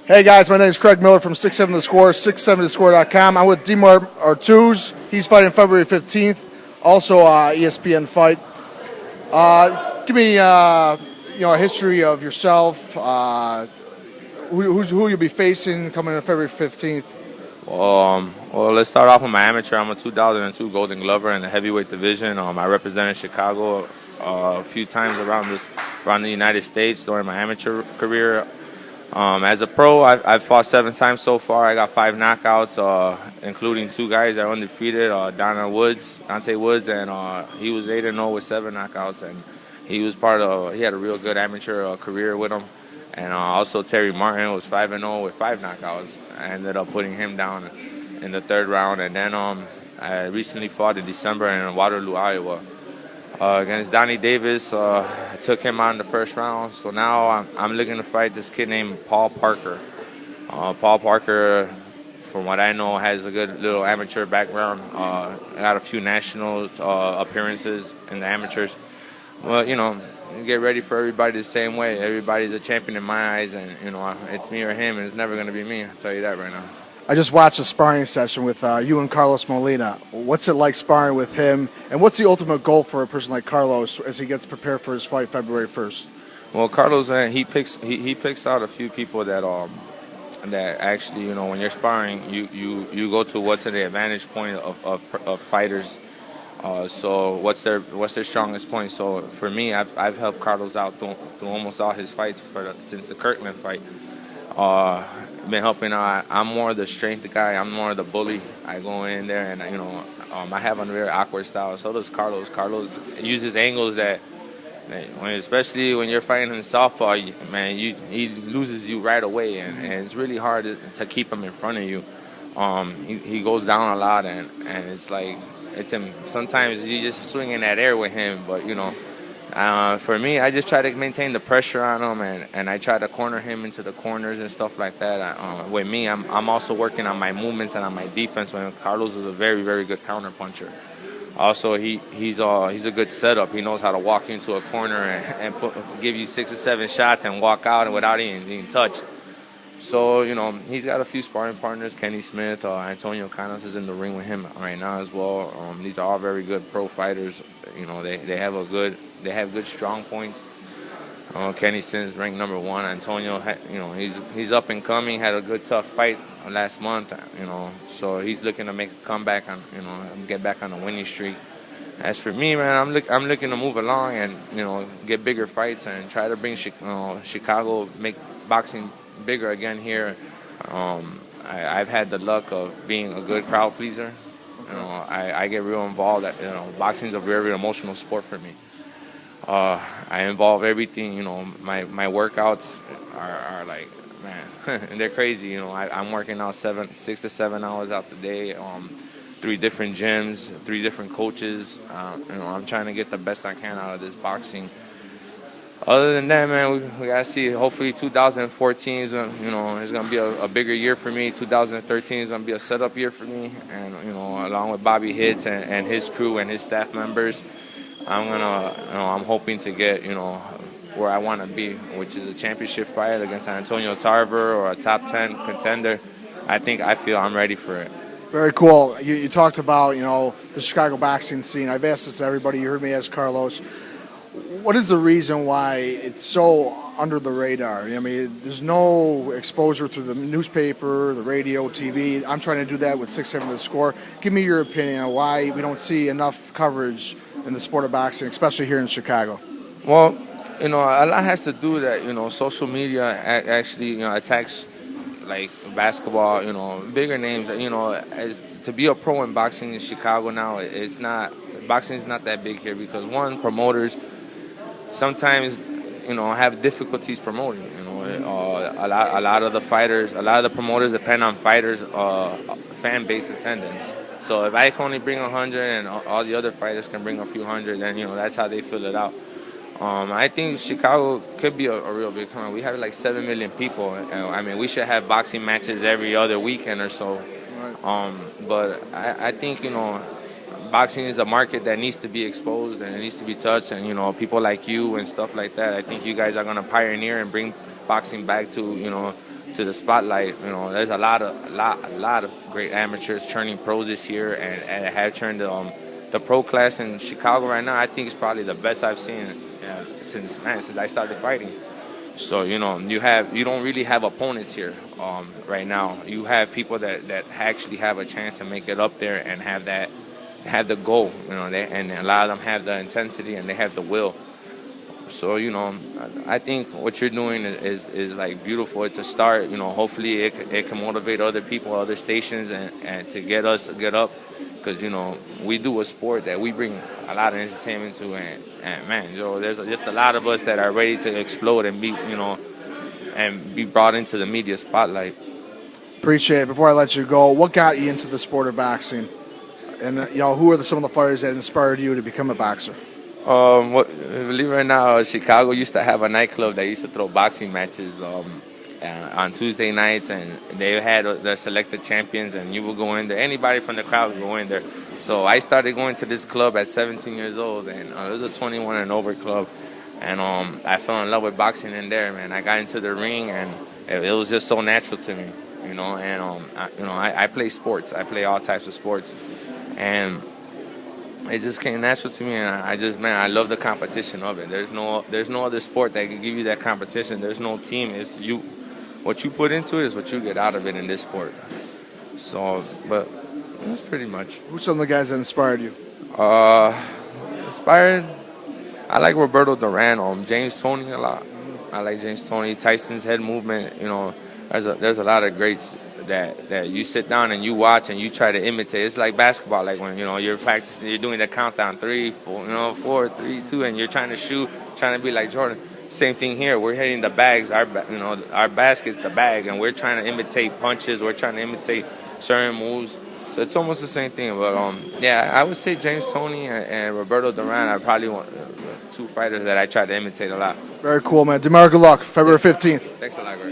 Hey guys, my name is Craig Miller from 67 The Score, 67thescore.com. I'm with Dimar Ortuz. He's fighting February 15th. Also, ESPN fight. Give me, a history of yourself. Who you'll be facing coming in February 15th. Well, let's start off with my amateur. I'm a 2002 Golden Glover in the heavyweight division. I represented Chicago a few times around the United States during my amateur career. As a pro, I've fought 7 times so far. I got 5 knockouts, including 2 guys that are undefeated, Dante Woods, and he was 8-0 with 7 knockouts, and he had a real good amateur career with him. And also Terry Martin was 5-0 with 5 knockouts. I ended up putting him down in the 3rd round, and then I recently fought in December in Waterloo, Iowa. Against Donnie Davis, I took him out in the 1st round. So now I'm looking to fight this kid named Paul Parker. Paul Parker, from what I know, has a good little amateur background. Got a few national appearances in the amateurs. Well, get ready for everybody the same way. Everybody's a champion in my eyes, and it's me or him, and it's never going to be me. I'll tell you that right now. I just watched a sparring session with you and Carlos Molina. What's it like sparring with him, and what's the ultimate goal for a person like Carlos as he gets prepared for his fight February 1st? Well, Carlos, he picks out a few people that actually, when you're sparring, you go to what's the advantage point of fighters. So what's their strongest point? So for me, I've helped Carlos out through almost all his fights since the Kirkland fight. Been helping out. I'm more the strength guy. I'm more the bully. I go in there and I have a very awkward style. So does Carlos. Carlos uses angles that, especially when you're fighting in southpaw, he loses you right away, and it's really hard to keep him in front of you. He goes down a lot, and it's like it's him. Sometimes you just swing in that air with him, but for me, I just try to maintain the pressure on him, and I try to corner him into the corners and stuff like that. With me, I'm also working on my movements and on my defense. When Carlos is a very, very good counter puncher. Also, he's a good setup. He knows how to walk into a corner and give you 6 or 7 shots and walk out without even being touched. So, he's got a few sparring partners. Kenny Smith, Antonio Canas is in the ring with him right now as well. These are all very good pro fighters. They have good strong points. Kenny Smith's ranked number 1. Antonio, he's up and coming. Had a good tough fight last month. So he's looking to make a comeback and get back on a winning streak. As for me, man, I'm looking to move along and get bigger fights and try to bring Chicago, make boxing bigger again here. I've had the luck of being a good crowd pleaser. I get real involved. Boxing's a very emotional sport for me. I involve everything. My workouts are like, man, and they're crazy. I'm working out 6 to 7 hours out the day. 3 different gyms, 3 different coaches. I'm trying to get the best I can out of this boxing. Other than that, man, we gotta see. Hopefully, 2014 is gonna be a bigger year for me. 2013 is gonna be a setup year for me, and along with Bobby Hitz and his crew and his staff members, I'm hoping to get where I want to be, which is a championship fight against Antonio Tarver or a top 10 contender. I feel I'm ready for it. Very cool. You talked about the Chicago boxing scene. I've asked this to everybody. You heard me ask Carlos. What is the reason why it's so under the radar? I mean, there's no exposure through the newspaper, the radio, TV. I'm trying to do that with 6-7 The Score. Give me your opinion on why we don't see enough coverage in the sport of boxing, especially here in Chicago. Well, a lot has to do with that. Social media actually, attacks like basketball, bigger names. As to be a pro in boxing in Chicago now, boxing is not that big here because one, promoters sometimes have difficulties promoting. A lot of the fighters, a lot of the promoters depend on fighters' fan base attendance. So if I can only bring 100 and all the other fighters can bring a few hundred, then that's how they fill it out. I think Chicago could be a real big town. We have like 7 million people. I mean, we should have boxing matches every other weekend or so. But I think boxing is a market that needs to be exposed and it needs to be touched, and people like you and stuff like that. I think you guys are gonna pioneer and bring boxing back to to the spotlight. You know, there's a lot of great amateurs turning pro this year, and have turned the pro class in Chicago right now. I think it's probably the best I've seen since I started fighting. So you know, you don't really have opponents here right now. You have people that actually have a chance to make it up there and have the goal. You know, and a lot of them have the intensity and they have the will. So you know, I think what you're doing is like beautiful. It's a start. You know, hopefully it can motivate other people, other stations, and to get us to get up, because you know we do a sport that we bring a lot of entertainment to, and man, you know, there's just a lot of us that are ready to explode and be brought into the media spotlight. Appreciate it. Before I let you go, what got you into the sport of boxing? And who are some of the fighters that inspired you to become a boxer? Believe it or not, Chicago used to have a nightclub that used to throw boxing matches on Tuesday nights, and they had their selected champions, and you would go in there. Anybody from the crowd would go in there. So I started going to this club at 17 years old, and it was a 21 and over club, and I fell in love with boxing in there, man. I got into the ring, and it was just so natural to me, you know. And I play sports. I play all types of sports, and it just came natural to me, and I love the competition of it. There's no other sport that can give you that competition. There's no team. It's you. What you put into it is what you get out of it in this sport. So, but that's pretty much. Who's some of the guys that inspired you? Inspired. I like Roberto Duran, James Toney a lot. I like James Toney, Tyson's head movement. You know, there's a lot of greats that you sit down and you watch and you try to imitate. It's like basketball, like when you're practicing, you're doing the countdown 3, 4, 4, 3, 2, and you're trying to shoot, trying to be like Jordan. Same thing here. We're hitting the bags. Our basket's the bag, and we're trying to imitate punches. We're trying to imitate certain moves. So it's almost the same thing. But yeah, I would say James Toney and Roberto Duran are probably two fighters that I try to imitate a lot. Very cool, man. Dimar, good luck. February 15th. Thanks a lot, Greg.